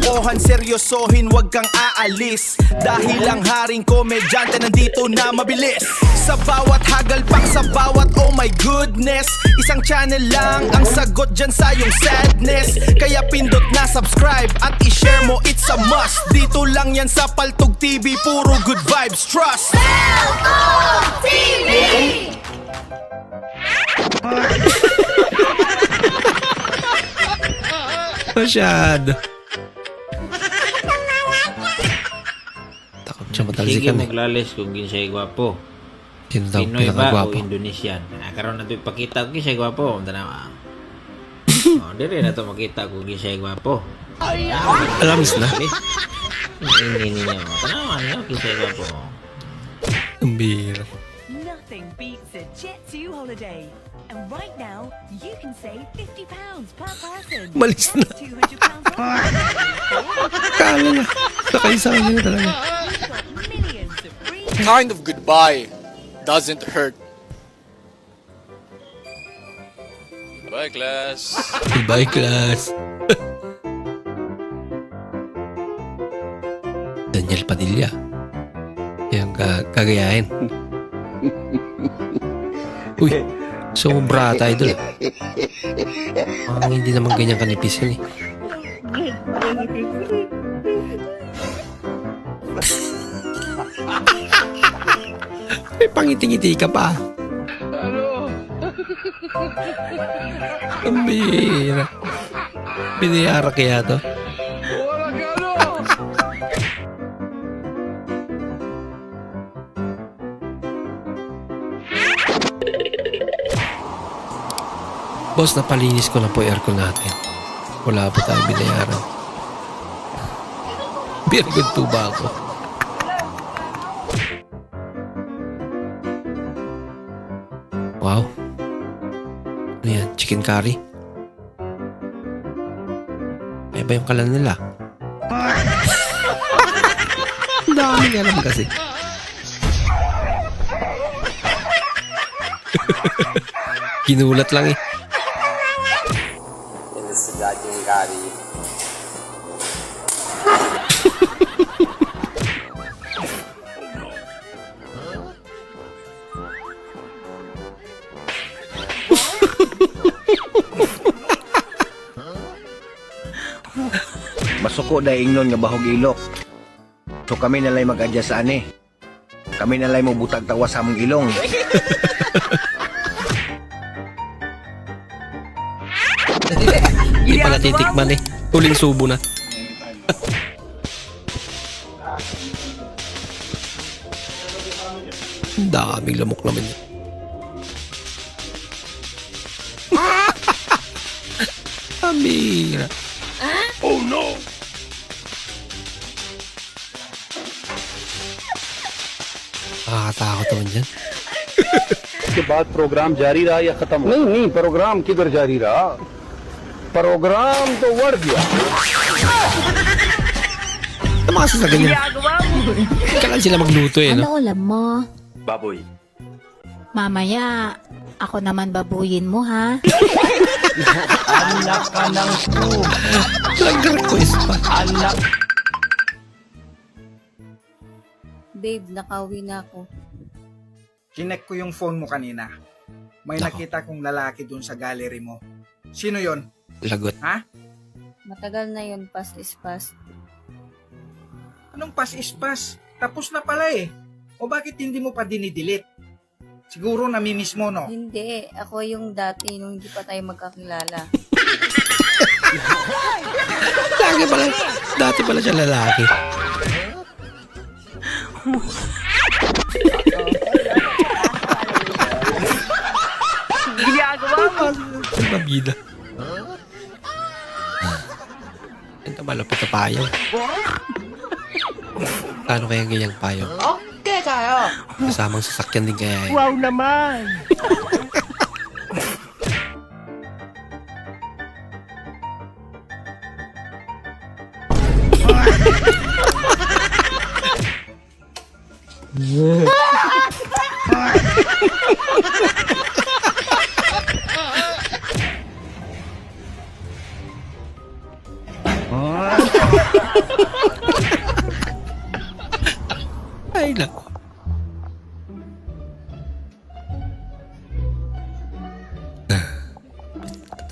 kalokohan, seryosohin, wag kang aalis. Dahil ang haring komedyante nandito na mabilis. Sa bawat hagalpak, sa bawat oh my goodness, isang channel lang ang sagot dyan sa iyong sadness. Kaya pindot na subscribe at i-share mo, it's a must. Dito lang yan sa Paltog TV, puro good vibes, trust. Paltog TV! Masyado. Takot siya Sige matalsikan eh. maglalis kung ginsay gwapo. Sino daw Pinoy ba o pinakagwapo? Indonesian? Karon na ito ipakita kung ginsay gwapo. Tanawa. Dire na ito makita kung ginsay gwapo. Alamis na. Hindi niya. Tanawa niya ginsay gwapo. Ang bira. Nothing beats a Jet2 holiday. And right now, you can save £50 per person. Malis na. That's £200 off. Kala na. Nakaisa ka niya talaga. You've got millions of free Kind of goodbye doesn't hurt. Bye, class. Goodbye, class. Daniel Padilla. Yung kagayahin. Uy, sobra ata idol. Hindi naman ganyan kanipis yun eh. May pangiti-ngiti ka pa. Ang bihira. Biniyara kaya to? Boss, napalinis ko na po aircon natin. Wala pa tayo binayaran. Beer good po ba ako? Wow. Ano yan? Chicken curry? Ay ba yung kalan nila? Ang daming alam kasi. Ginulat lang eh. Sa daging kari. Masuko na ingnon nga bahog ilok. So kami nalay mag-adjust sa ani. Kami nalay mo butag tawa sa among ilong. Hindi pala titikman eh. Huling subo na. Ang daming lamok naman yun. Amira. Oh no! Nakakatakot naman dyan. के बाद प्रोग्राम जारी रहा या खत्म हो? नहीं नहीं प्रोग्राम किधर जारी रहा प्रोग्राम तो बढ़ गया Tumakas sa ganyan. Kailan sila magluto eh, no? Ano ulam mo? बाबोई Mamaya, ako naman babuyin mo, ha? anak ka ng Nag-request pa. anak Babe, nakauwi na ako. Kinek ko yung phone mo kanina. May Nako. nakita kong lalaki dun sa gallery mo. Sino yon? Lagot. Ha? Matagal na yun, past is past. Anong pass is pass? Tapos na pala eh. O bakit hindi mo pa dinidelete? Siguro namimiss mo, no? Hindi, ako yung dati nung hindi pa tayo magkakilala. Lagi pala. Dati pala siya lalaki. Ang babida. Ito malapit na payong. Paano kaya ganyang payong? Okay kayo. Kasamang sasakyan din kaya eh. wow naman Ay, nako.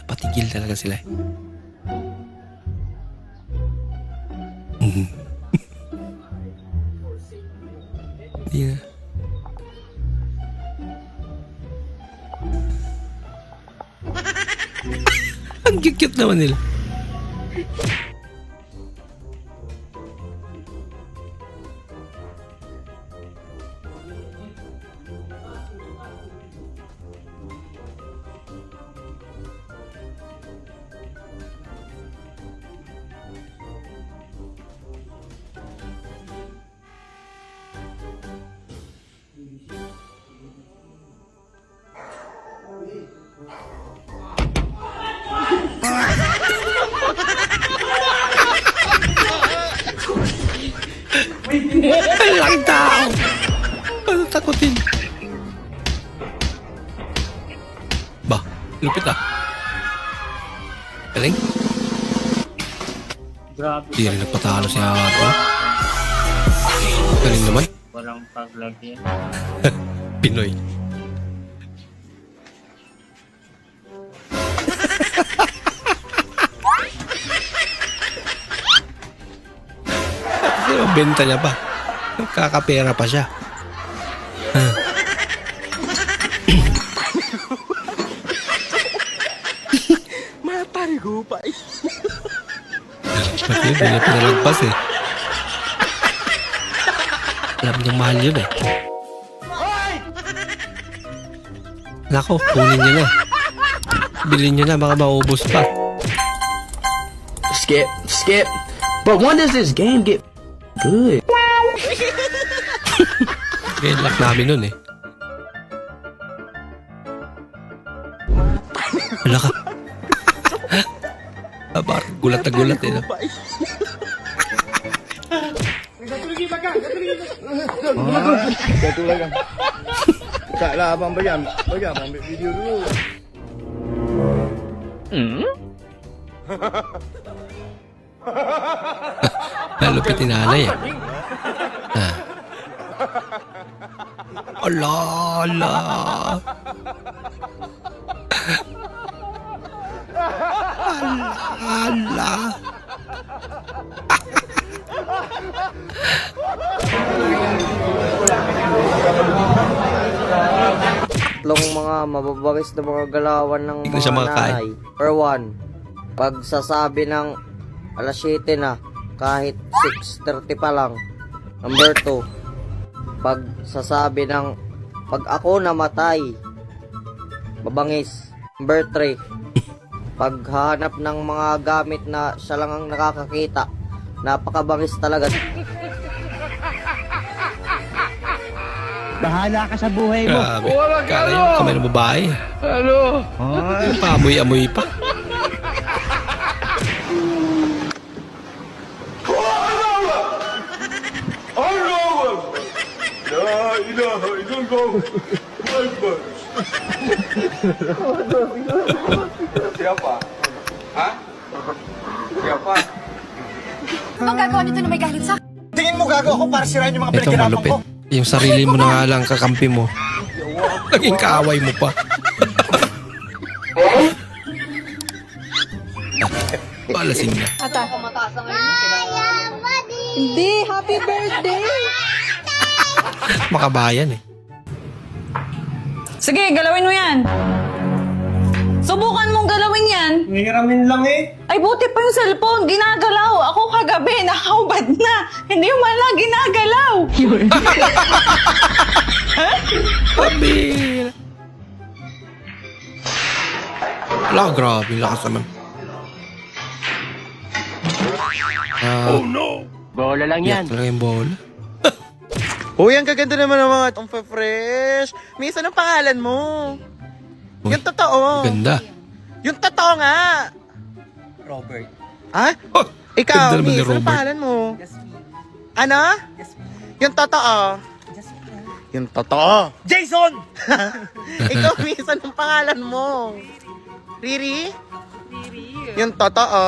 Patigil talaga sila eh. Hindi na. Ang cute naman nila. Ang laking tao! Ano takutin? Ba, lupit ah. Galing? Grabe. Di rin nagpatalo si Ate. Galing naman. Walang paglagyan. Pinoy. Kasi benta niya pa. Kakapera pa siya. Matarigupa eh. Pati yun, pinalagpas eh. Alam niyang mahal yun eh. Nako, kunin niyo na. Bilhin niyo na, baka maubos pa. Skip. But when does this game get good? Kaya luck namin nun eh. Wala ka. Parang gulat na gulat eh. No? Satu lagi. Tak lah abang bayar ambil video dulu. Lupit ni nanay eh. Ala, ala. Ala. Tatlong mga mababagis na mga galawan ng Hindi na siya mga makakain. nanay. For one, pagsasabi ng alas 7 na kahit 6:30 pa lang. Number 2, pagsasabi ng pag ako namatay, mabangis. Number 3, paghahanap ng mga gamit na siya lang ang nakakakita, napakabangis talaga. Bahala ka sa buhay mo. Grabe. Kala yung kamay ng babae. Ano? Yung paamoy-amoy pa. Siapa? Ha? Siapa? Anong gagawa nito na may galit sa Tingin mo gago ako para sirain yung mga Ito pinagkirapan malupit. ko? Yung sarili mo na nga lang kakampi mo. Naging kaaway mo pa. Palasin niya. Hindi, happy birthday! Makabayan eh. Sige, galawin mo yan. Subukan mong galawin yan. Hiramin lang eh. Ay, buti pa yung cellphone. Ginagalaw. Ako kagabi, nakahubad na. Hindi mo man lang ginagalaw. Pabila. Wala, grabe. Lakas naman. Oh no! Bola lang Yan talaga yung bola. Uy, ang gaganda naman ng mga itong fresh. Misa ng pangalan mo. Uy, Yung totoo. ganda. Yung totoo nga. Robert. Ha? Oh, Ikaw, ganda naman ni Miss, ano Robert. pangalan mo? Ano? Yung totoo. Yung totoo. Jason! Ikaw, Miss, anong pangalan mo? Riri? Yung totoo.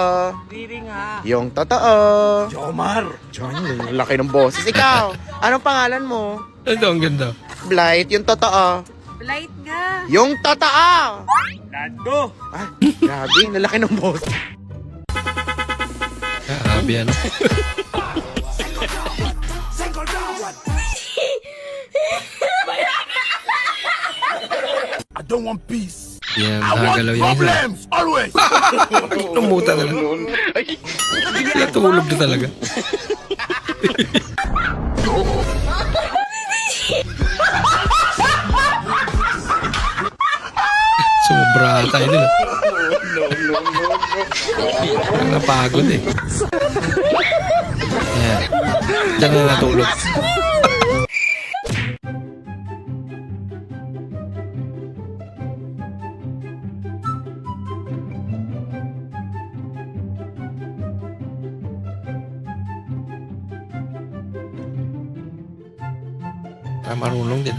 Yung totoo. Jomar. Laki ng boses. Ikaw, anong pangalan mo? Ito, ang ganda. Blight, yung totoo. Blight nga. Yung totoo! Lando! Ah, grabe, lalaki ng boses. Grabe, ano? I don't want peace. Yan, nakagalaw yan. Always. Lumuta na lang. Natulog na talaga. Sobra tayo nila. Napagod eh. Yan. Diyan na natulog. Marunong din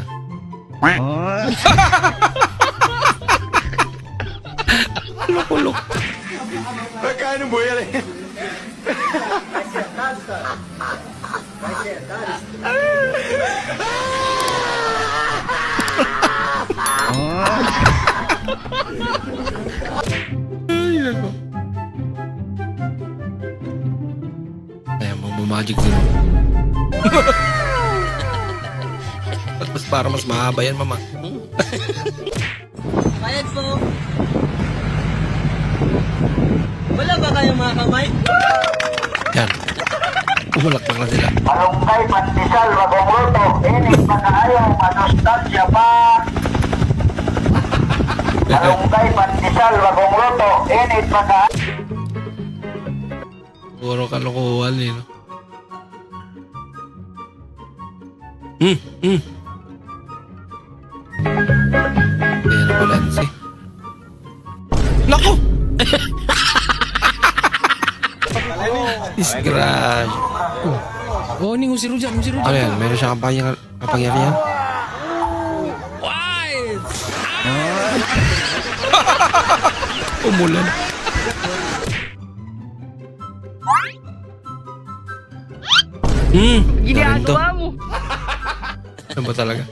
ah. Loko-loko. Kaya mo yan eh. Ay, nako. Ayan, magic din. Mas para mas mahaba yan, mama. Bayad po. Wala ba kayong mga kamay? Yan. Umalakpak na sila. Malunggay, pandesal, bagong luto. Init pa kaayo, manostalgia pa. Malunggay, pandesal, bagong luto. Init pa kaayo. Puro kalokohan eh, no? Ayan ang balansi. Nako! Disgrace. Oh, ini ngusir hujan, ngusir hujan. Ano yan? Meron siyang kapangyarihan? Umulan. Ginagawa mo. Ano ba talaga?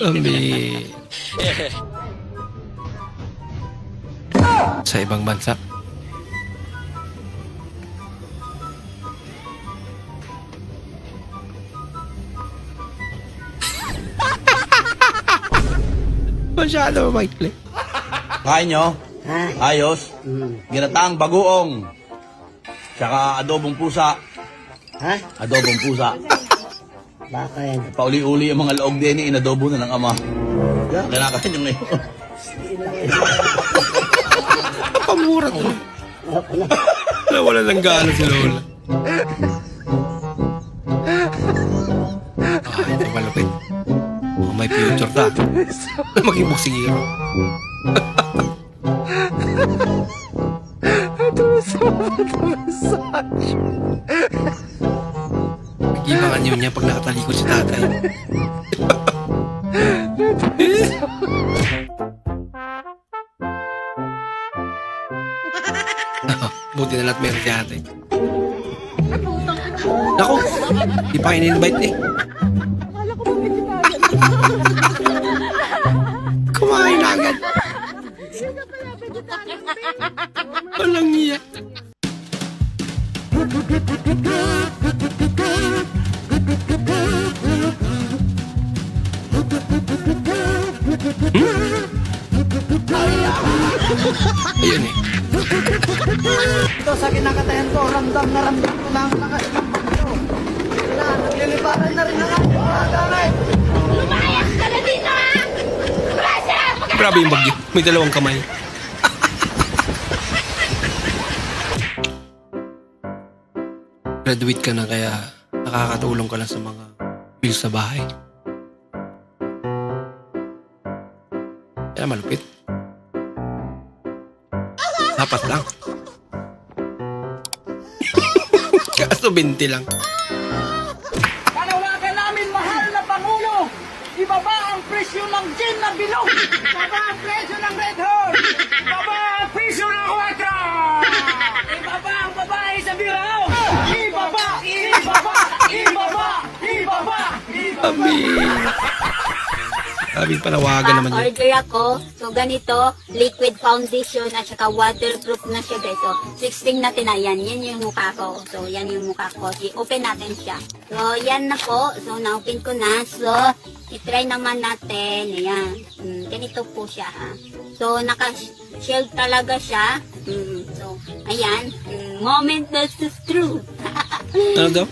Ambi. Sa ibang bansa. Masyado maikli. Kain nyo? Ayos? Ginataang bagoong. Tsaka adobong pusa. Ha? Adobong pusa. Bakit? Pauli-uli yung mga laog din inadobo na ng ama. Kinakain nyo ngayon. Pamura to. Wala lang gana si Lola. Ah, ito malapit. Oh, may future ta. Maging boxing hero. Ibangan yun niya pag nakatalikod si tatay. Buti na lahat meron si ate. Naku, di pa in-invite eh. Kumain na agad. Walang iya. Ayun eh. Ito sa kinakatayan ko, ramdam ko na ang lakas ng bagyo. Wala, nagliliparan na rin ang aking mga gamit. Lumayas ka na dito, ha? Grabe yung bagyo. May dalawang kamay. Graduate ka na kaya nakakatulong ka na sa mga bills sa bahay. Kaya malupit. Dapat lang. Kaso 20 lang. Panawagan namin, mahal na Pangulo! Ibaba ang presyo ng gin na bilog! Ibaba ang presyo ng Red Horse! Ibaba ang presyo ng 4! Ibaba ang babae sa biraw! Ibaba! Ibaba! Ibaba! Ibaba! Aming panawagan naman yun. Order ako. So, ganito, liquid foundation at saka waterproof na siya, guys. So, 16 natin na yan. Yan yung mukha ko. So, yan yung mukha ko. I-open natin siya. So, yan na po. So, na-open ko na. So, i-try naman natin. Ayan. Ganito po siya, ha. So, naka-shield talaga siya. So, ayan. Moment that's true. Ano daw?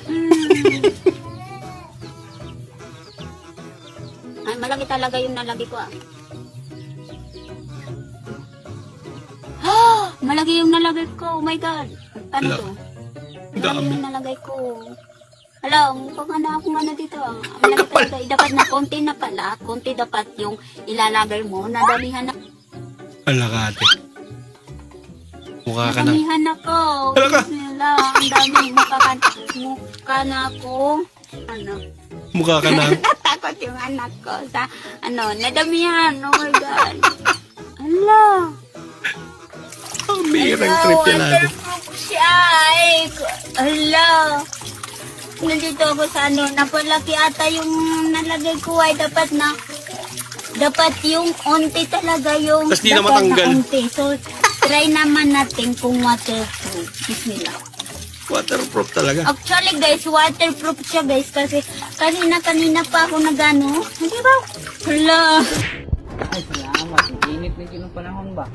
Ay, malaki talaga yung nalagay ko, ah. Malaki yung nalagay ko. Oh my God. Ano to? Malaki yung nalagay ko. Hala, mukhang ano dito, ah. Malaki talaga. Dapat na konti na pala. Konti dapat yung ilalagay mo. Nadamihan na. Alakate. Mukha ka na. Nadamihan ako. Hala ka. Hala, ang dami. Mukha na ako. Ano? Mukha ka na. Natakot yung anak ko sa, nadamihan. Oh my God. Hala. Ang birang trip yan natin. Waterproof siya. Hala. Nandito ako sa napalaki ata yung nalagay ko ay dapat yung onti talaga yung Tas di na dapat matanggal. onti. So, try naman natin kung waterproof. Bismillah. Waterproof talaga. Actually guys, waterproof siya guys kasi kanina pa ako nagano. Hindi ba? Hala. Ay, salamat. Init na yung panahon ba?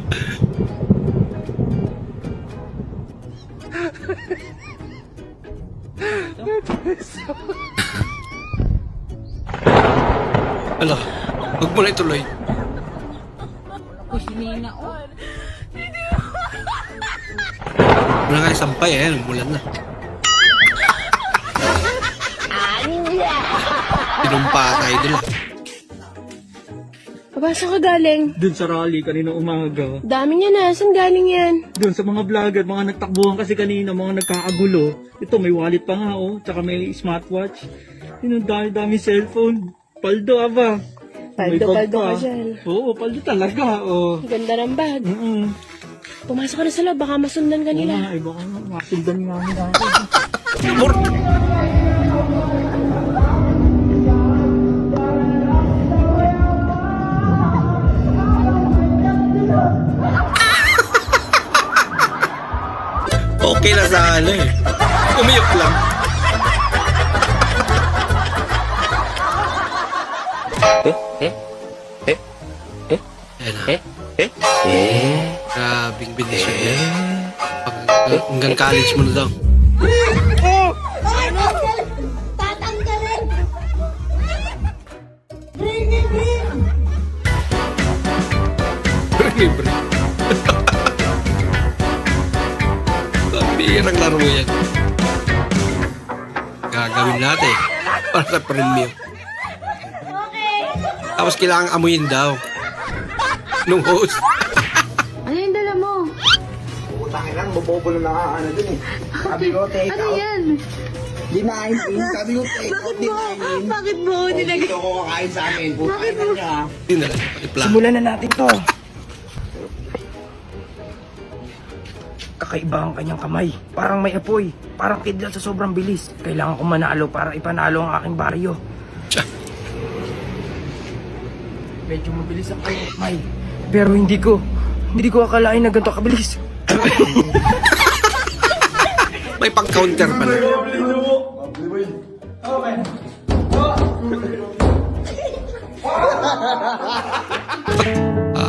Ala, huwag mo na ituloy. Ako sinina, oh. Wala nga sampay, umulan na. Pinumpa tayo dila. Pabasa ka galing. Dun sa rally kanina umaga. Dami niya na. Saan galing yan? Dun sa mga vlogger, mga nagtakbuhan kasi kanina, mga nagkakagulo. Ito, may wallet pa nga, oh. Tsaka may smartwatch. Yun, ang dami-dami cellphone. Paldo, aba. May bag Paldo pa. ka dyan. Oo, paldo talaga, oh. Ganda ng bag. Pumasok ka na sa loob. Baka masundan ka nila. Ay, baka masundan namin ako. Okay na sana eh. Umiyok lang. Grabing binisyon yan. Hanggang college mo na daw. Tatanggalin. Libre. Pambirang laro yan. Gagawin natin para sa premium. Tapos kailangan amuyin daw nung host. Ano yung dala mo? Utangin lang, mabobo na nakaano dun eh. Sabi ko, take Ano out. yan? Dinain. Sabi ko, take out, dinain. Bakit mo? Dito ko kakain sa amin. Putangin na niya. Hindi na lang. Pati plan. Simulan na natin to. Kakaiba ang kanyang kamay. Parang may apoy. Parang kidlat sa sobrang bilis. Kailangan ko manalo para ipanalo ang aking baryo. Tiyan. Medyo mabilis ang kanyang kamay. Pero hindi ko akalain na ganito kabilis. May pang-counter pa na.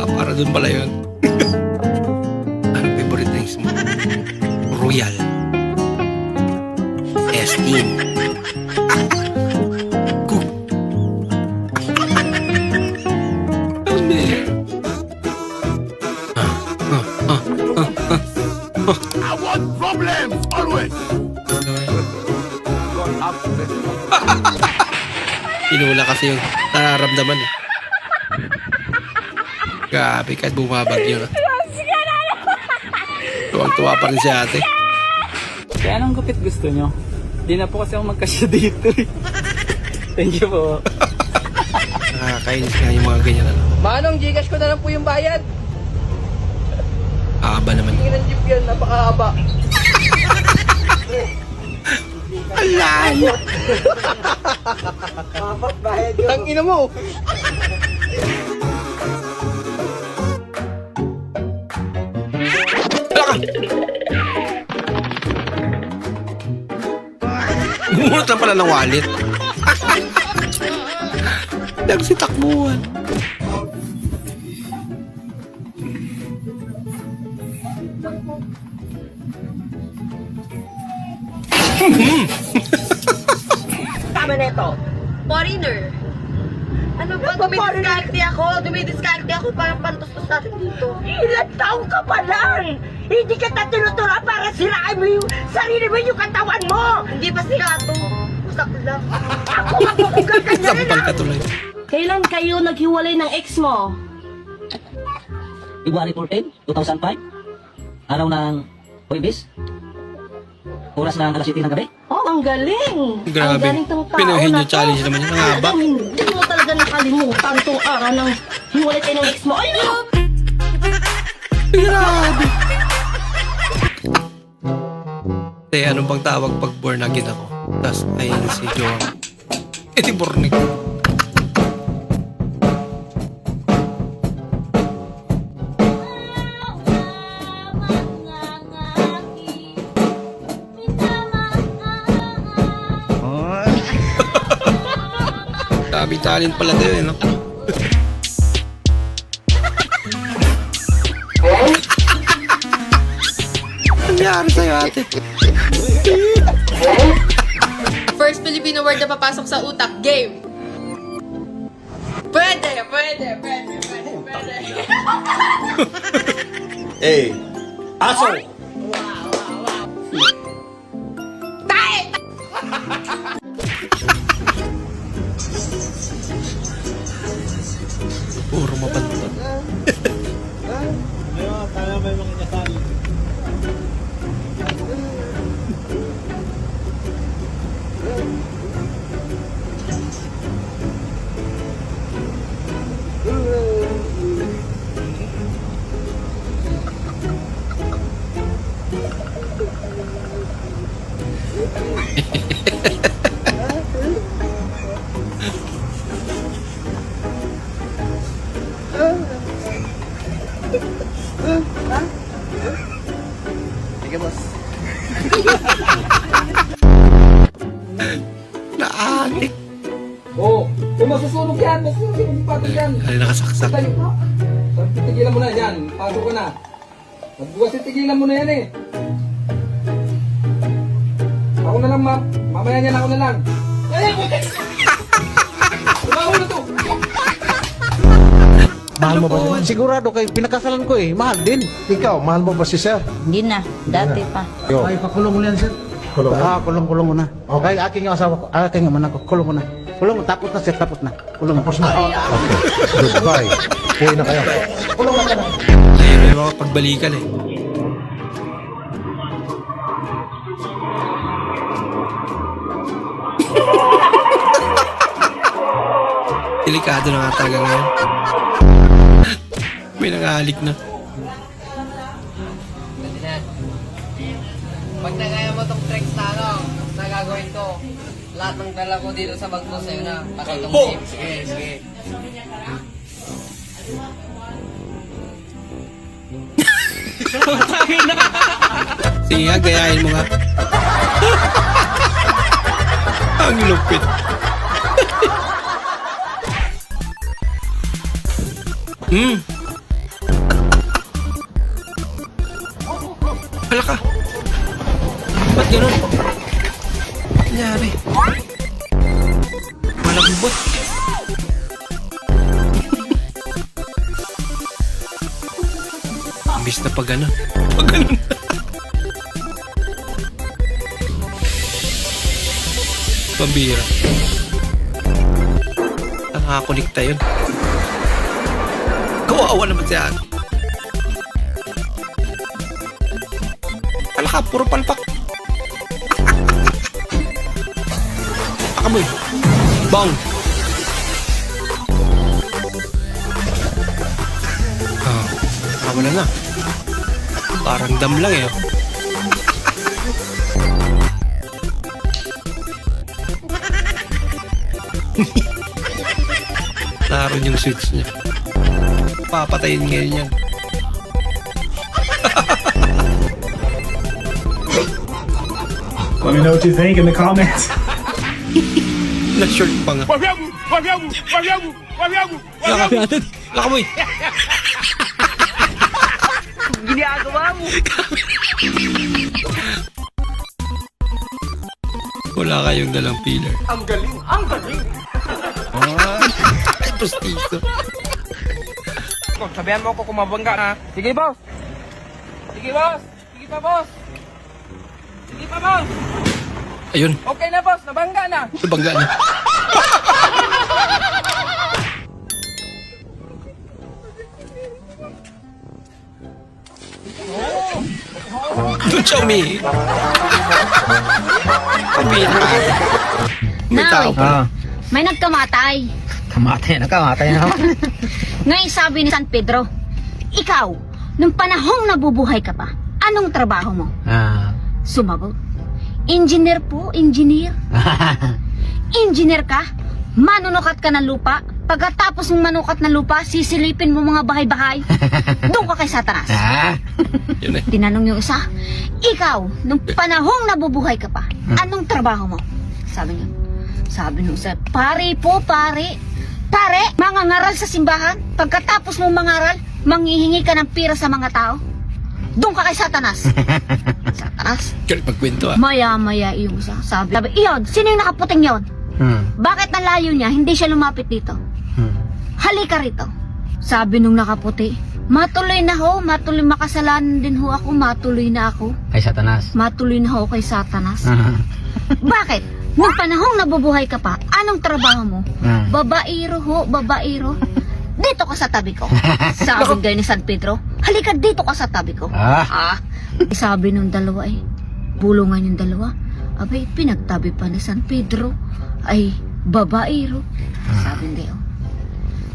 Para dun pala yun. Anong favorite drinks mo? Royal. Estin. Cook. I want problems, always. Inula kasi yung nararamdaman eh. Grabe, kahit bumabagyo na. Tuwang-tuwa pa rin si ate. Kaya anong gupit gusto nyo? Di na po kasi ako magkasya dito. Thank you po. Nakakainis nga yung mga ganyan ano. Manong, Gcash ko na lang po yung bayad. Aaba naman. Hindi ng jeep yan, napakahaba. Alala! Ang ina mo. Gumulot lang pala ng wallet. Nagsitakbuhan. Tama na ito. Foreigner. Ano ba? Dumidiskarte ako para pantustos natin dito. Ilan taong ka pa lang? Hindi ka tinuturo para sirain mo yung sarili mo, yung katawan mo. Hindi pa sila ito. Usak lang. Ako kung gaganyan Sampal ka tuloy. Kailan kayo naghiwalay ng ex mo? February 14, 2005. Araw ng Huwebes. Oras ng alas 7 ng gabi. Oh, ang galing! Grabe. Ang galing tong tao Pinuhin na yung challenge naman yun. Ang haba. Hindi mo talaga nakalimutan tong araw ng hiwalay kayo ng ex mo. Ay, no! Grabe. Anong bang tawag pag born again ako? Tapos ayun si Jowa. Di born again. Sabi talent pala tayo eh, no? Nangyari sa'yo ate. First Filipino word na papasok sa utak, game. Pwede. Hey, aso! Puro mabantot. Sige, boss. Naanik. Oo. Kung masusunog yan, masusunog pa yan. Ay, nakasaksak. Tayo ka. Tigilan mo na yan. Pasok ko na. Magbukas tigilan mo na yan eh. Ako na lang, ma'am. Mamaya niyan ako na lang. Ay, putik! Tumawa na to. Mahal mo ba siya? Sigurado kay pinakasalan ko eh. Mahal din. Ikaw, mahal mo ba si sir? Hindi na, dati pa. Ay, pakulong mo yan, sir. Kulong mo? Kulong mo na. Okay, aking asawa ko. Aking naman ako. Kulong mo na. Kulong mo. Tapos na, sir. Tapos na. Kulong mo. Tapos na. Okay. Goodbye. Uwi na kayo. Kulong mo ka na. Ayun, may mga pagbalikan eh. Delikado na nga talaga ngayon. May nangahalik na. Pag nagaya mo tong tricks na ano, na gagawin ko, lahat ng dala ko dito sa bag ko sa'yo na. Pati itong tip. Sige. Sige nga, gayahin mo nga. Ang lupit. Hala ka. Ba't ganun? Nangyari. Malambot. Imbis na pag ganun. Pag ganun. Pambira. Nakakonekta yun. Kawawa naman siya. Ala ka, puro palpak. Akamoy. Bang. Wala na. Parang dam lang eh. Naroon yung switch niya. Papatayin ngayon yan. Let me know what you think in the comments. Na-short pa nga. Laka mo eh. Ginagawa mo. Wala kayong dalang pillar. Ang galing, ang galing. Ay, postizo. Sabihan mo ako kung mabangga na. Sige, boss. Sige, boss. Sige pa, boss. Sige pa, boss. Ayun, Okay na, boss. Nabangga na. nabangga na. Doon siya umihi. Umihi. May tao pa. May nagkamatay. Nakamatay na ako. Ngayon sabi ni San Pedro, ikaw, nung panahong nabubuhay ka pa, anong trabaho mo? Sumagot, engineer po, engineer. Engineer ka? Manunukat ka ng lupa? Pagkatapos mong manukat ng lupa, sisilipin mo mga bahay-bahay. Doon ka kay Satanas. Yun eh. Tinanong yung isa, ikaw, nung panahong nabubuhay ka pa, anong trabaho mo? Sabi nung isa, pare po, pare. Pare, mangangaral sa simbahan. Pagkatapos mong mangaral, manghihingi ka ng pira sa mga tao. Doon ka kay Satanas. Satanas. Galit magkwento ah. Maya-maya yung isa. Sabi, iyon, sino yung nakaputing yon? Bakit nalayo niya, hindi siya lumapit dito? Halika rito. Sabi nung nakaputi, matuloy na ho, matuloy makasalanan din ho ako, matuloy na ako. Kay Satanas. Matuloy na ho kay Satanas. Bakit? Nung panahong nabubuhay ka pa, anong trabaho mo? Babairo ho, babairo. Dito ka sa tabi ko. Sabi kayo ni San Pedro, halika dito ka sa tabi ko. Sabi nung dalawa eh, bulungan yung dalawa. Abay, pinagtabi pa ni San Pedro. Ay, babaero. Sabi nila.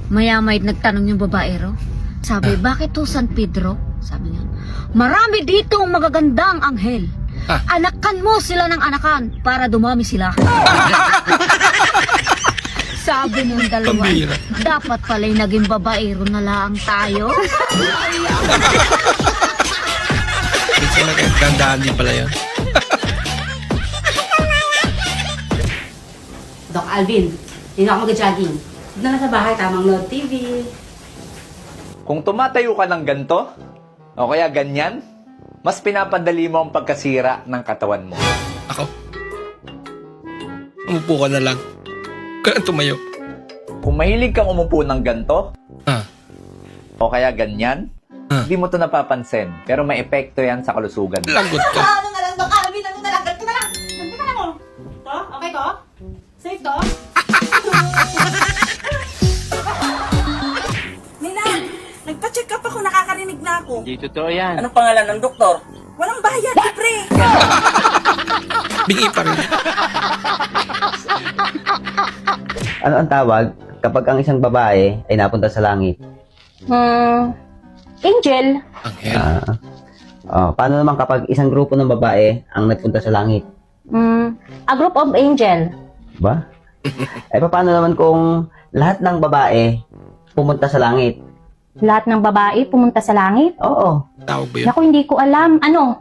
Maya-may nagtanong yung babaero. Sabi, bakit to San Pedro? Sabi niya, marami dito magagandang anghel. Anakan mo sila ng anakan para dumami sila. Sabi nung dalawa, Pambira. dapat pala'y naging babaero na lang tayo. Minsan nagkandaan din pala yun. Doc Alvin, hindi na ako mag-jogging. Doon na lang sa bahay, tamang Lord TV. Kung tumatayo ka ng ganto, o kaya ganyan, mas pinapadali mo ang pagkasira ng katawan mo. Ako? Umupo ka na lang. Kaya tumayo. Kung mahilig kang umupo ng ganto, Ah. o kaya ganyan, hindi mo to napapansin, pero may epekto yan sa kalusugan mo. Lagot ka. Ano na lang, Doc Alvin, ano na lang, ganito na lang. Ganito na lang, oh. To? Okay to? Safe to? Milan, nagpa-check up ako, nakakarinig na ako. Hindi totoo yan. Anong pangalan ng doktor? Walang bayad, libre. Bingi pa rin. Ano ang tawag kapag ang isang babae ay napunta sa langit? Angel. Anghel. Paano naman kapag isang grupo ng babae ang nagpunta sa langit? A group of angel. Ba? Paano naman kung lahat ng babae pumunta sa langit? Lahat ng babae pumunta sa langit? Oo. Tawag ba yun? Naku, hindi ko alam. Ano?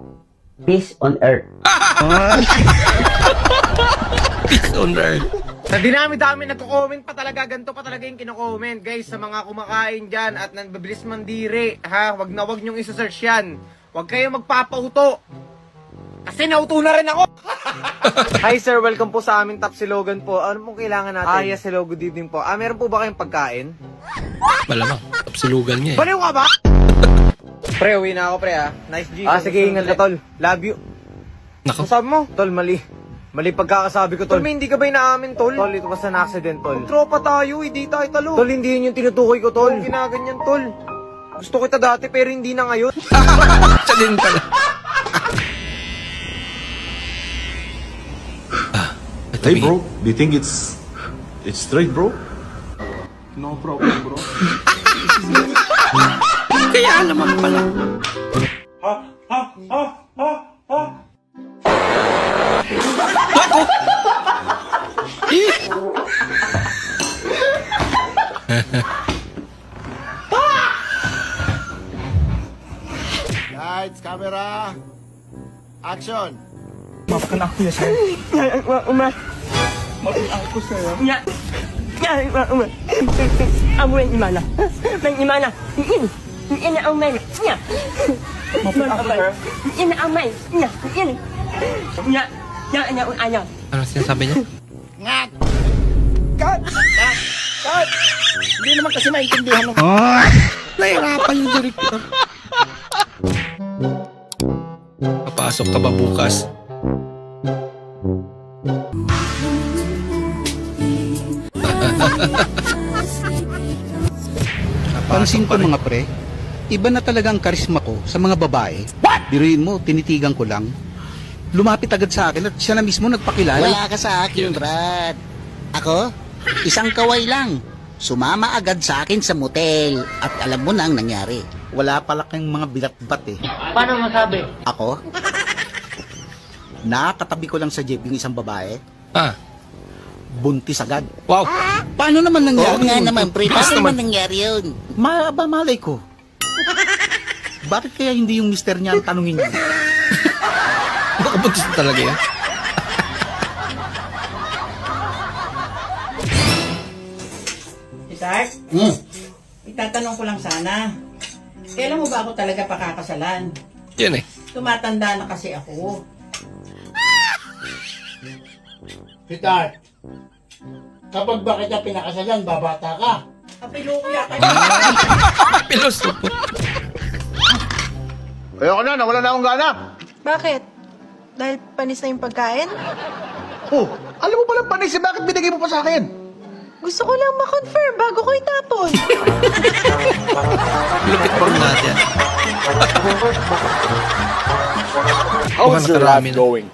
Peace on earth. Peace on earth. Sa dinami-dami nagko-comment pa talaga, ganito pa talaga yung kino-comment. Guys, sa mga kumakain dyan at nagbibilis mandiri, ha? Wag na wag nyong isa-search yan. Wag kayo magpapauto. Kasi nauto na rin ako. Hi sir, welcome po sa aming Tapsilogan po. Ano pong kailangan natin? Yes, hello, good evening po. Meron po ba kayong pagkain? Malamang. Tapsulugan niya eh. Baliw ka ba? Pre, uwi na ako pre ha. Nice G. Sige, ingat ka tol. Love you. Nako. Sabi mo? Tol, mali. Mali pagkakasabi ko tol. Tol, hindi ka ba inaamin tol? Tol, ito basta na accident tol. Tropa tayo, hindi tayo talo. Tol, hindi yun yung tinutukoy ko tol. Ginaganyan tol. Gusto kita dati pero hindi na ngayon. Siya din pala. Hey bro, do you think it's straight bro? No problem bro. Kaya naman pala. Ako! Eh! Lights, camera, action! Mapakanak ko sa'yo. Mapakanak ko sa'yo. Amo yung imana. May imana. Ina ang may. Mapakanak ko sa'yo. Ina ang may. Ina. Ano sinasabi niya? Ngat! Cut! Cut! Cut! Hindi naman kasi maintindihan mo. Nahirapan yung director. Papasok ka ba bukas? Pansin ko mga pre, iba na talaga ang karisma ko sa mga babae. Biruin mo, tinitigan ko lang. Lumapit agad sa akin at siya na mismo nagpakilala. Wala ka sa akin, Brad. Ako, isang kaway lang. Sumama agad sa akin sa motel at alam mo na ang nangyari. Wala pala kayong mga bilat-bat eh. Paano masabi? Ako? Nakatabi ko lang sa jeep yung isang babae. Ah. Buntis agad. Wow! Paano naman nangyari Oo nga yun? naman, pre. Paano naman nangyari yun? Malay ko. Bakit kaya hindi yung mister niya ang tanungin niyo? Baka buntis na talaga yan. Isaac? Itatanong ko lang sana. Kailan mo ba ako talaga pakakasalan? Yan eh. Tumatanda na kasi ako. Sweetheart, kapag ba kita pinakasalan, babata ka. Kapilukya ka Pilosopo. Ayoko na, nawala na akong gana. Bakit? Dahil panis na yung pagkain? Oh, alam mo palang panis, bakit binigay mo pa sa akin? Gusto ko lang ma-confirm bago ko itapon. Lupit pa rin natin. How's your life going?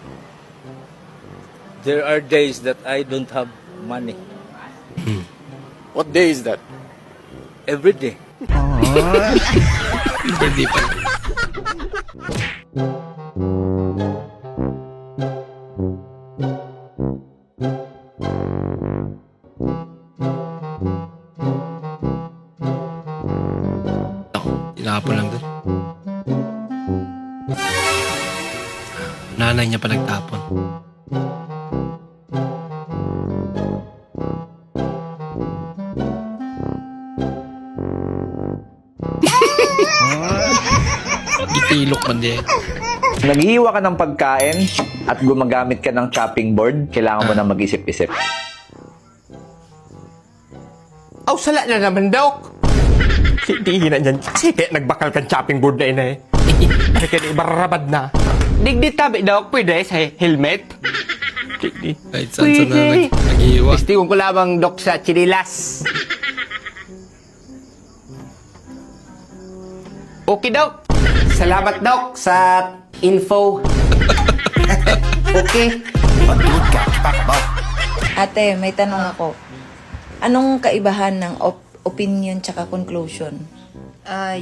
There are days that I don't have money. What day is that? Every day. Birthday pa. Tinapon lang doon. Nanay niya pa nagtapon. Itilok man din. Naghihiwa ka ng pagkain at gumagamit ka ng chopping board, kailangan mo na mag-isip-isip. Aw, sala na naman, Dok. Hindi na dyan. Sige, nagbakal kang chopping board na ina eh. Pare ka na ibarabad na. Digdi tabi, Dok. Pwede sa helmet? Digdi. Kahit saan na naghihiwa. Testingon ko lamang, Dok, sa chinilas. Okay, Dok. Salamat, Dok, sa info. Okay. Ate, may tanong ako. Anong kaibahan ng opinion tsaka conclusion?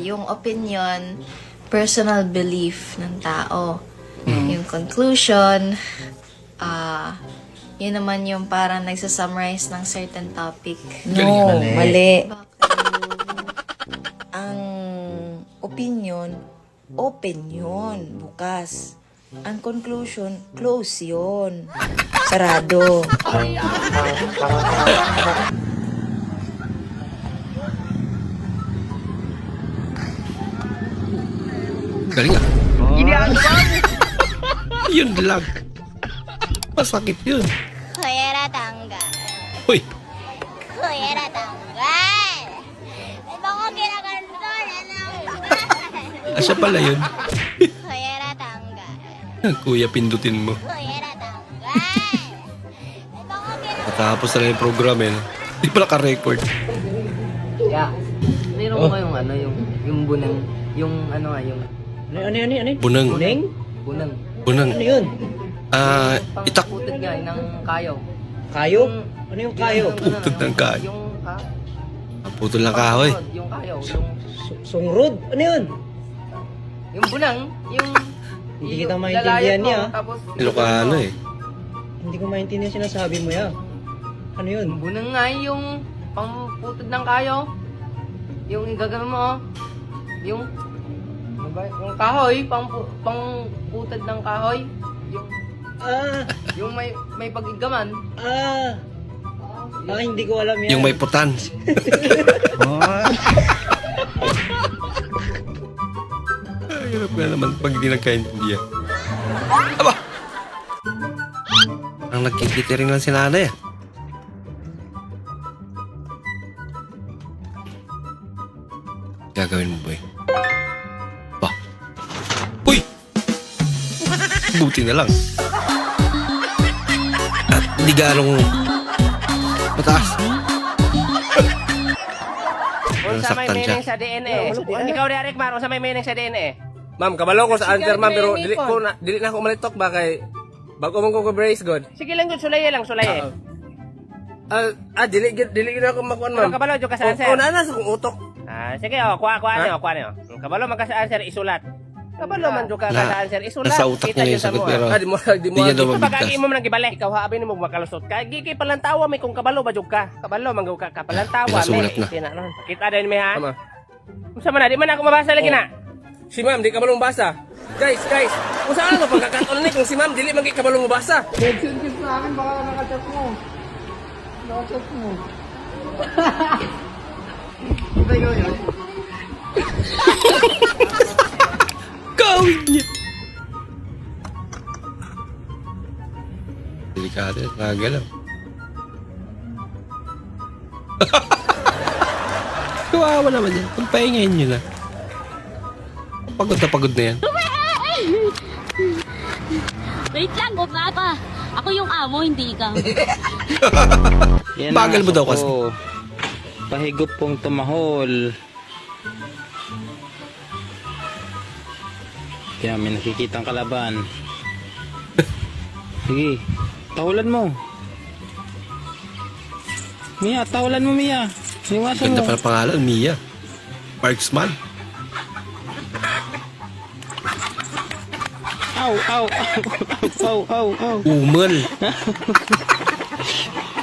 Yung opinion, personal belief ng tao. Yung conclusion, yun naman yung parang nagsasummarize ng certain topic. No, mali. Ang opinion, open yun, bukas. Ang conclusion, close yun. Sarado. Galing ah. Yun lang. Masakit yun. Kuyera tanggal. Uy. Kuyera tanggal. May bako ginaganto na ng Asya pala yun. Kuyera tanggal. Kuya, pindutin mo. Kuyera tanggal. Matapos na yung program eh. Hindi pa naka-record. Yeah. Meron ko yung ano, yung bunang, yung ano nga, yung... Ano? Bunang. Bunang. Bunang. Ano yun? Itak. Putod nga, ng kayo. Kayo? Ano yung kayo? Putod ng kahoy. Yung Putol ng kahoy. Yung kayo, yung Sungrod? Ano yun? Yung bunang, yung... Hindi kita yung maintindihan lalayat mo, niya. Tapos, Ilocano eh. Hindi ko maintindihan sinasabi mo ya. Ano yun? bunang nga yung pangputod ng kayo. Yung igagano mo, yung... Ano ba? Yung kahoy, pangputod ng kahoy. Yung... yung may pag-igaman. Hindi ko alam yan. Yung may putan. Hirap na naman pag hindi nagkaintindihan. Aba! Ang nagkikitiring lang si nanay ah. Gagawin mo ba eh? Ba? Uy! Buti na lang. At hindi ganong mataas. Unsa may Nasaktan siya. meaning sa DNA? Ikaw Derek Mar, unsa may meaning sa DNA? Ma'am, kabalo ko sa answer ma'am pero dili na ako malitok ba kay bago man ko brace god. Sige lang gud sulaye lang sulaye. Dili gid ako makuan ma'am. Kabalo jud ka sa answer. Na sa kong utok. Sige kuha niyo. Kabalo man ka sa answer isulat. Kabalo man jud ka sa answer isulat. Nasa utak niya yung sagot pero di mo niya daw mabigkas. pagkagi mo nang gibalik ikaw haabin mo makalusot. Kay gigi palantawa may kung kabalo ba jud ka. Kabalo man ka palantawa Pinasulat na. Kita din mi ha. Unsa man na di man ako mabasa lagi na. Si ma'am, di ka balong basa. Guys, kung saan ano pagkakataon ni kung si ma'am, dili man ka balong mabasa. Nag-send sa akin, baka nakachat mo. Nakachat mo. Gawin niya. Delikado, nagagalaw. Kawawa naman yan. Pagpahingayin nyo na. Pagod na yan. Wait lang, huwag nga pa. Ako yung amo, hindi ikaw. Bagal mo daw kasi. Pahigop pong tumahol. Kaya may nakikitang kalaban. Sige, tahulan mo. Mia, tahulan mo Mia. Iwasan Ganda mo. pala pangalan, Mia. Marksman. Au. Umel.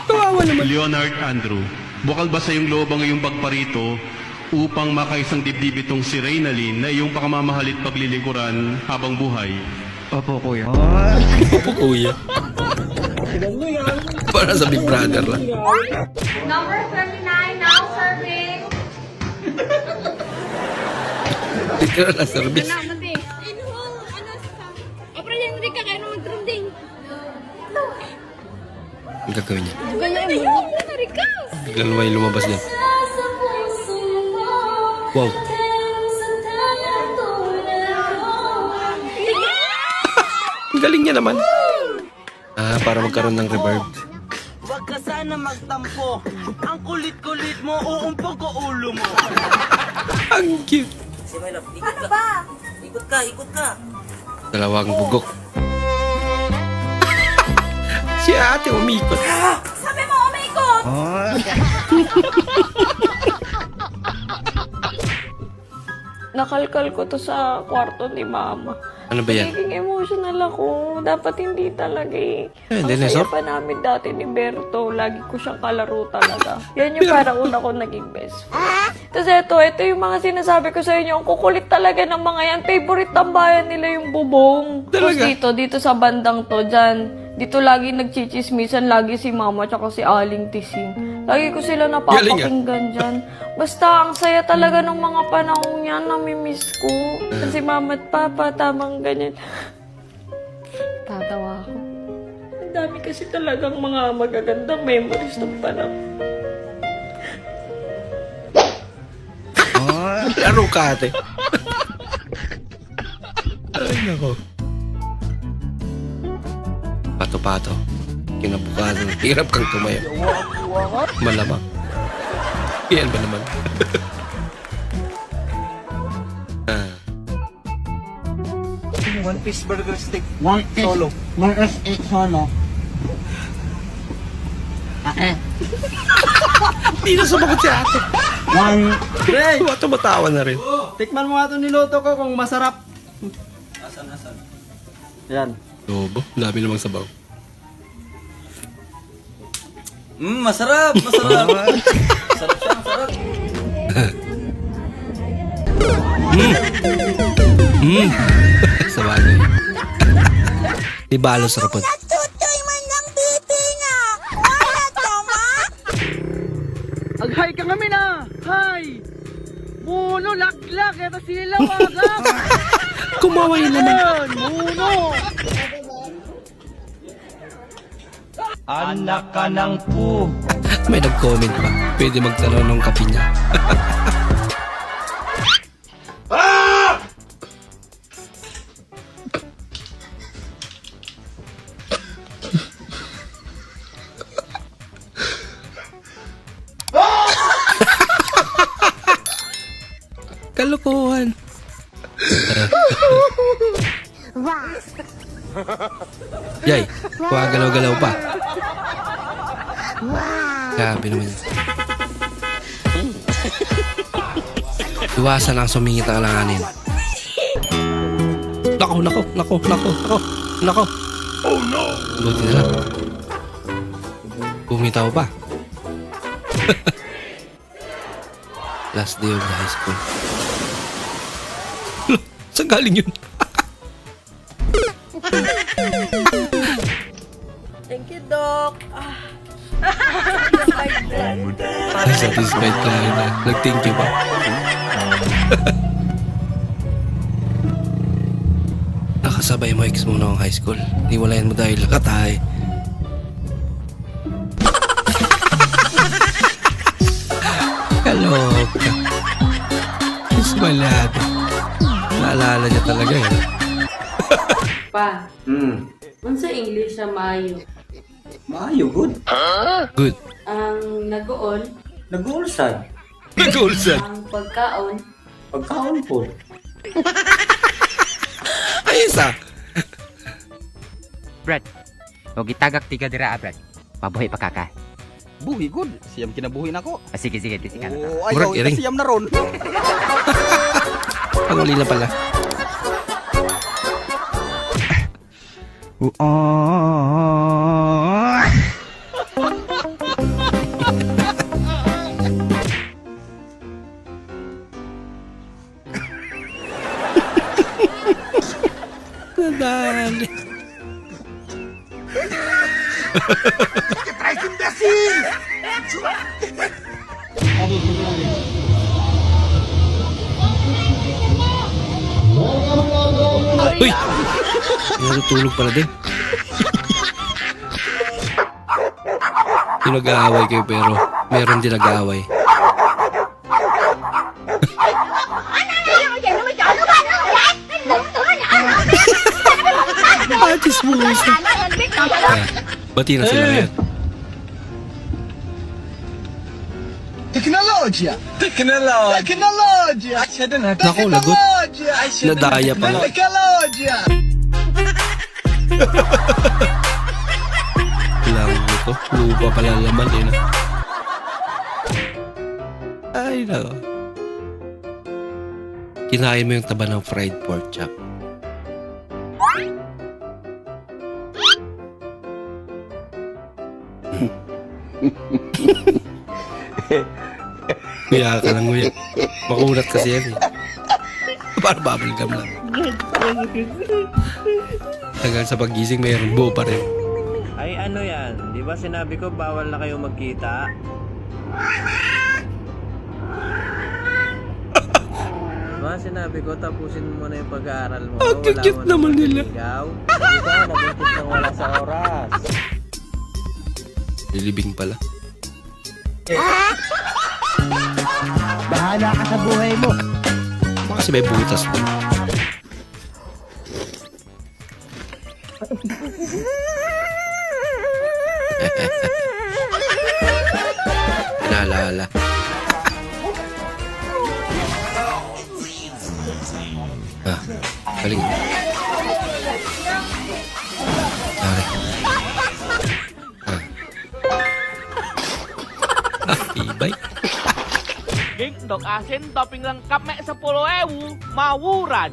Kawawa naman. Leonard Andrew, bukal ba sa iyong loob ang iyong pagparito upang makaisang dibdib itong si Reynalyn na iyong pakamamahalit paglilingkuran habang buhay? Opo, kuya. Opo, kuya. Para sa Big Brother lang. Number 39, now serving. Literal na service. Ang gagawin niya. Biglang may lumabas niya. Wow. Ang galing niya naman. Para magkaroon ng reverb. Huwag ka sana magtampo. Ang kulit-kulit mo, uumpog ko ulo mo. Ang cute. Si my love, ikot ka. Ikot ka. Dalawang bugok. Si ate umikot. Sabi mo, umikot! Nakalkal ko to sa kwarto ni mama. Ano ba yan? Nagiging emotional ako. Dapat hindi talaga eh. Ang dinosaur? saya pa namin dati ni Berto. Lagi ko siyang kalaro talaga. Yan yung para una ko naging best friend. Tapos ito yung mga sinasabi ko sa inyo. Ang kukulit talaga ng mga yan. Favorite tambayan nila yung bubong. Tapos dito sa bandang to, dyan. Dito lagi nagchichismisan. Lagi si mama tsaka si Aling Tising. Lagi ko sila napapakinggan dyan. Basta ang saya talaga ng mga panahon yan. Namimiss ko. Kasi mama at papa, tamang ganyan. Tatawa ako. Ang dami kasi talagang mga magagandang memories ng panahon. Laro ka ate. Ay nako. Pato-pato. Kinabukasan. Hirap kang tumayo. Malamang. Yan ba naman? One piece burger stick. Solo. One S8 solo. Hindi na sumagot si ate. Pre! Tumatawa na rin. Tikman mo nga itong niluto ko kung masarap. Asan? Yan. Lobo, dami namang sabaw. Masarap! Masarap! Masarap siya, masarap. Sabagay. Di balos rapod. Aghay ka kami na! Hay! Muno, laklak, eto sila wagap! Kumaway naman. Muno! Anak ka ng pu. May nag-comment pa. Pwede magtanong ng kape niya. Kalokohan. Yay, kuha galaw-galaw pa. Grabe naman yun. Iwasan ang sumingit ang alanganin. Nako. Oh no! Buti na lang. Bumitaw pa. Last day of the high school. Saan galing yun? Thank you, Doc. Satisfied ka na. Nag-thank you pa. Nakasabay mo ex mo noong high school. Niwalayan mo dahil nakatahay. Kaloka. Ismalado. Naalala niya talaga eh. Pa, unsa English sa maayo? Maayo, good. Good. Ang nagool, Nag-uulsad. Nag-uulsad. ang pagkaon, Pagkaon po. Ay, isa. Brad, o gitagak tiga dira, Brad. Pabuhay pa kaka. Buhi, good. Siyam kinabuhi na ko. Sige, tisika na to. Oo, ayaw, siyam na ron. Panguli na pala. Nadali. Try to imbécil! Uy! Natutulog pala din. Yung nag-aaway kayo pero meron din nag-aaway. Batis mo isa. Bati na sila ngayon. Teknolojia! Teknolojia! Naku, lagot. Nadaya pala. Teknolojia! Lang ito. Lupa pala laman eh. Ay, nako. Kinain mo yung taba ng fried pork chop. Kuya ka lang, kuya. Makulat kasi yan eh. Para bubblegum lang. Hanggang sa paggising mayroon buo pa rin. Ay ano yan, di ba sinabi ko bawal na kayo magkita? Diba sinabi ko tapusin mo muna yung pag-aaral mo. Ang cute naman nila. Hindi ka, nabuntis nang wala sa oras. Lilibing pala. Bahala ka sa buhay mo. Kasi may butas pa. Pinaalala. Galing. Pare. hotdog asin, topping lang kame sa 10,000, mawuran.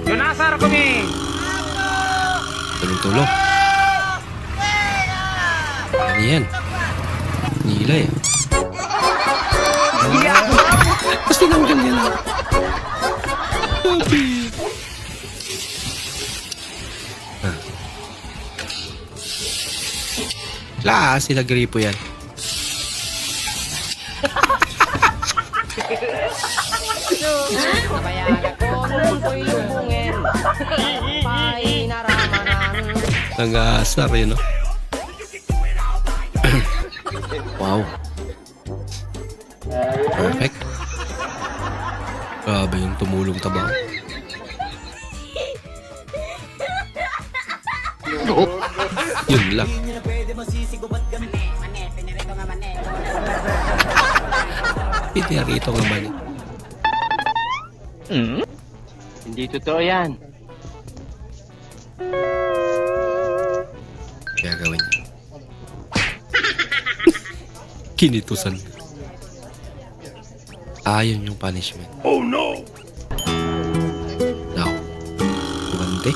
Yunasar kami! Tulong-tulong. Ano yan? Nilay ah. Mas tinanggal niya lang. Sabi. Sila gripo yan. Nag-aasar yun, no? Wow. Perfect. Grabe yung tumulong tabang. Yun lang. Pinarito nga mali. Hindi totoo yan. Kaya gawin niya. Kinitusan. Ayun yung punishment. Oh no! Now, kumante.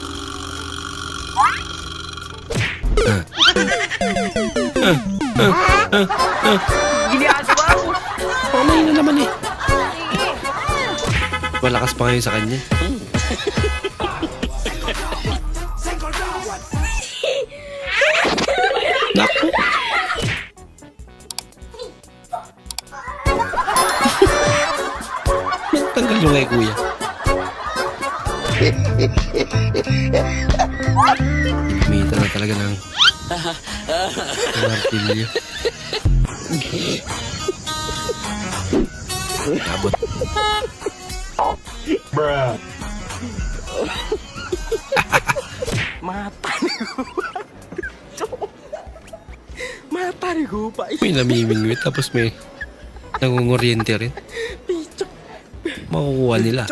Ginagawa mo! Pamay na naman eh. Malakas pa ngayon sa kanya. Naku. Tanggal yung kay kuya. Ibimita na talaga ng martilyo. Abot. Bruh. Mata ni Gupa. May namimingwit tapos may nangunguryente rin. Makukuha nila.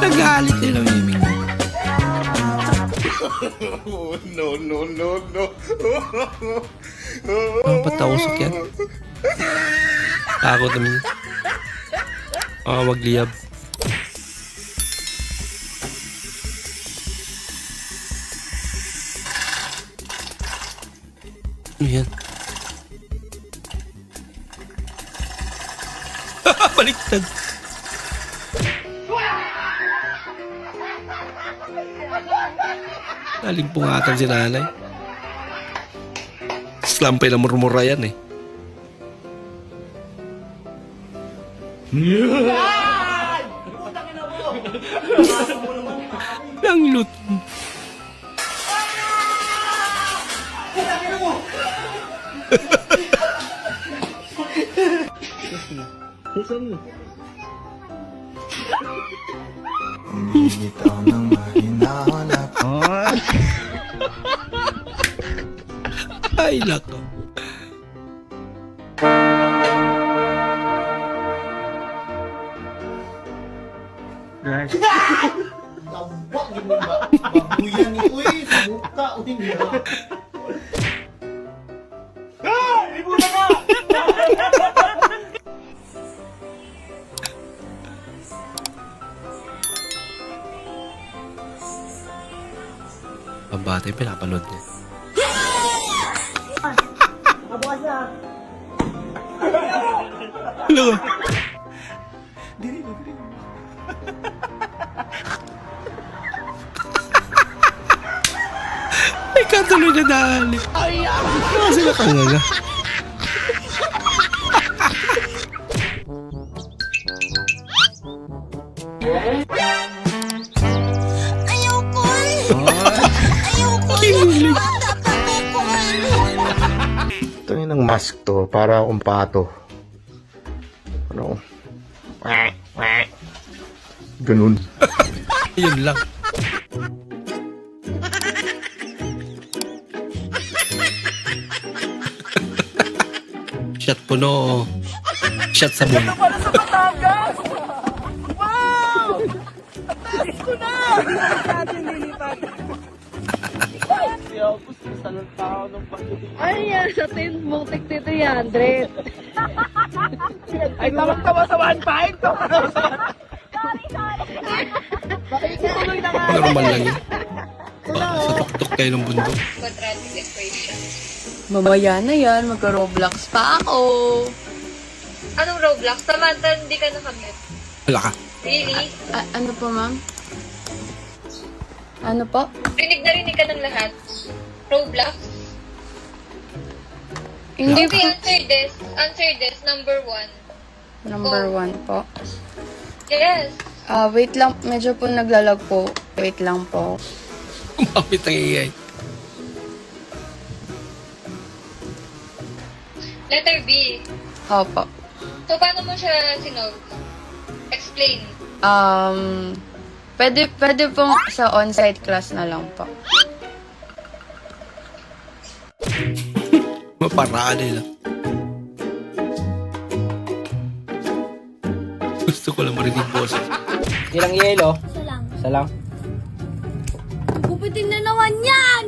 Nagalit nila namimingwit. No, no, no, no. Ang patausok yan. Takot naman. Magliyab. Ano yan? Baliktad. Nalimpungatan si nanay. Slampay na murmura yan eh. Ang lut. Bitaw ng mahinahon ako. Ay, lako. Guys. Lambak yun ba? Babuyan ni Uy, sa buka, uting niya. Libutan ka! Ang bata yung pinapanood niya. Hello. Ay, katuloy na dali. Ano sila kangaga? Kinulig. Ito yung mask to, para umpato. Ano? Ganun. Yun lang. Shot puno. Shot sabon. Para sa Batangas! Wow! Talis ko na! Natin lilipat. Tapos nasalanta ako ng pagdating. Ano yan sa tent mo? Tig 300. Ay, tawag-tawa sa 1.5 to. Tuloy na nga. Normal lang yun. Sa tuktok kayo ng bundok. Quadratic equation. Mamaya na yan, magka-Roblox pa ako. Anong Roblox? Samantha, hindi ka nakamit. Wala ka. Really? Ano po, ma'am? Ano po? Rinig ka ng lahat. Roblox? Hindi po. Answer this. Number 1. Number 1 po. Yes. Wait lang. Medyo po naglalag po. Wait lang po. Kumapit ang iay. Letter B. Opo. So, paano mo siya sinolve? Explain. Pwede pong sa on-site class na lang po. Maparaan nila. Gusto ko lang marinig boses. Ilang yelo? Isa lang. Gupitin na naman yan!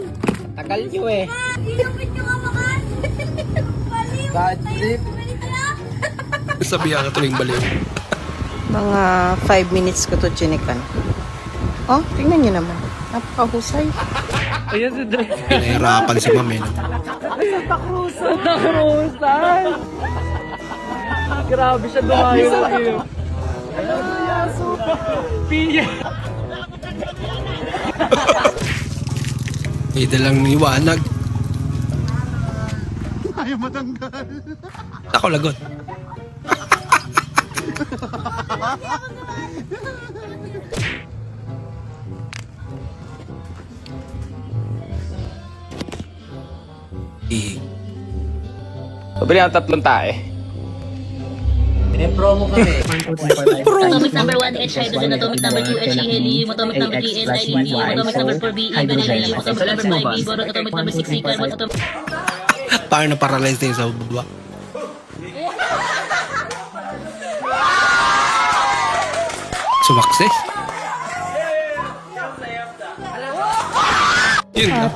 Tagal nyo eh. Ilupit nyo nga makan! Baliw! Bad trip. Sabihan ka tuwing baliw. Mga 5 minutes ko to chinikan. Oh, tingnan niyo naman. Napakahusay. Ayan si Dre. Pinahirapan si Ma'am eh. No? Santa Cruzan. Grabe siya dumayo sa iyo. Pinya. May dalang liwanag. Ayaw matanggal. Ako lagot. Pabili ang 3 tae. Promo kami. Atomic number 1, H hydrogen, atomic number 2, H helium, atomic number 3, N lithium, atomic number 4, Be beryllium, atomic number 5, B boron, atomic number 6, C carbon, atomic... Parang na-paralyze na yung sa budwa. Sumakses. Yun na.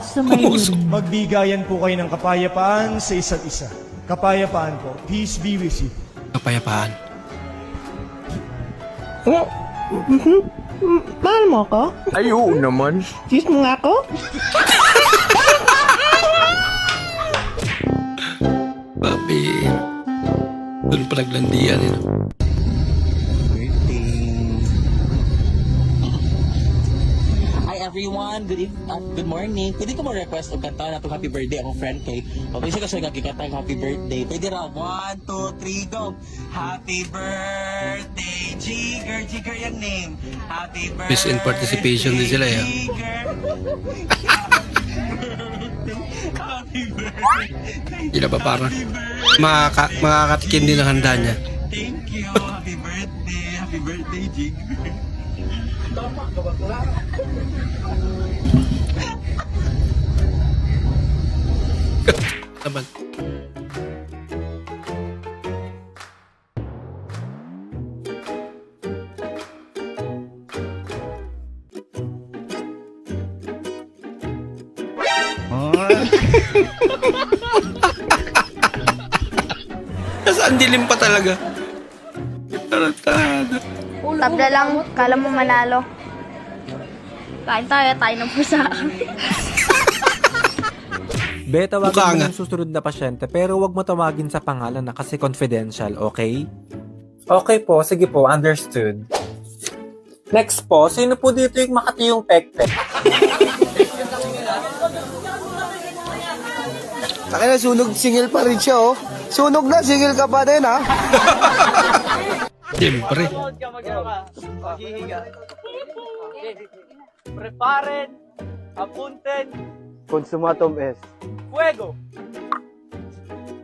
Magbigayan po kayo ng kapayapaan sa isa't isa. Kapayapaan po. Peace be with you. Kapayapaan. Mahal mo ako? Ay, oo naman. Kiss mo nga ako? Papi. Doon pa naglandian eh. No? Hi everyone, good morning. Pwede ko mo request og kanta na itong happy birthday akong friend kay. Pwede siya kasi nagkikanta ng happy birthday. Pwede ra 1, 2, 3, go. Happy birthday, Jigger. Jigger yung name. Happy birthday. Miss in participation din sila eh. Happy birthday. Hindi na ba parang makakatikim din ang handa niya. Thank you. Happy birthday. Happy birthday, Jigger. Naman. Nasaan dilim pa talaga? Tarantado. Tabla lang, kala mo manalo. Kain tayo ng pusa. Be, tawagin mo yung susunod na pasyente pero wag mo tawagin sa pangalan na kasi confidential, okay? Okay po, sige po, understood. Next po, sino po dito yung makati yung pekpek? Taka na, sunog singil pa rin siya, oh. Sunog na, singil ka pa din, ha? Siyempre. Preparen, apunten, Consumatum es. fuego!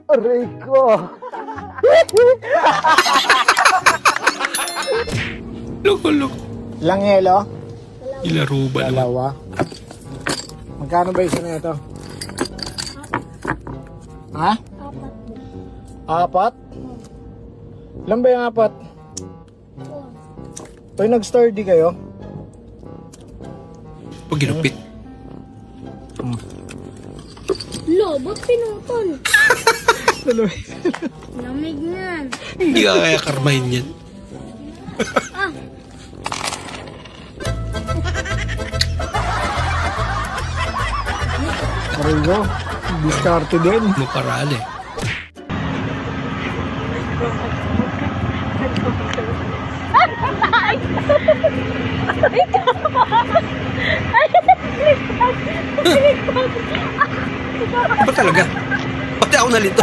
Aray ko! Loko-loko. Ilang yelo? Ilaro ba naman? Dalawa. Magkano ba isa na ito? Ha? 4. Ilan ba yung 4? Pag nag-sturdy kayo? Pag ginupit. Lo, ba't pinutol? Lamig yan. Hindi ka kaya karmahin yan. Ah. Marigo, diskarte din. Maparali. Ba talaga? Pati ako nalito.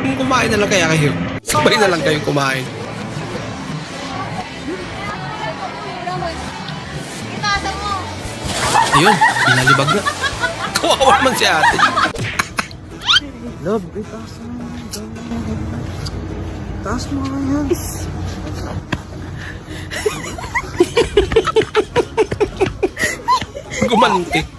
Kung kumain na lang kaya kayo. Sabay na lang kayo kumain. Ayun, pinalibag na. Kawawa naman si ate. Love, itaas mo. Taas mo nga yan. Gumanti.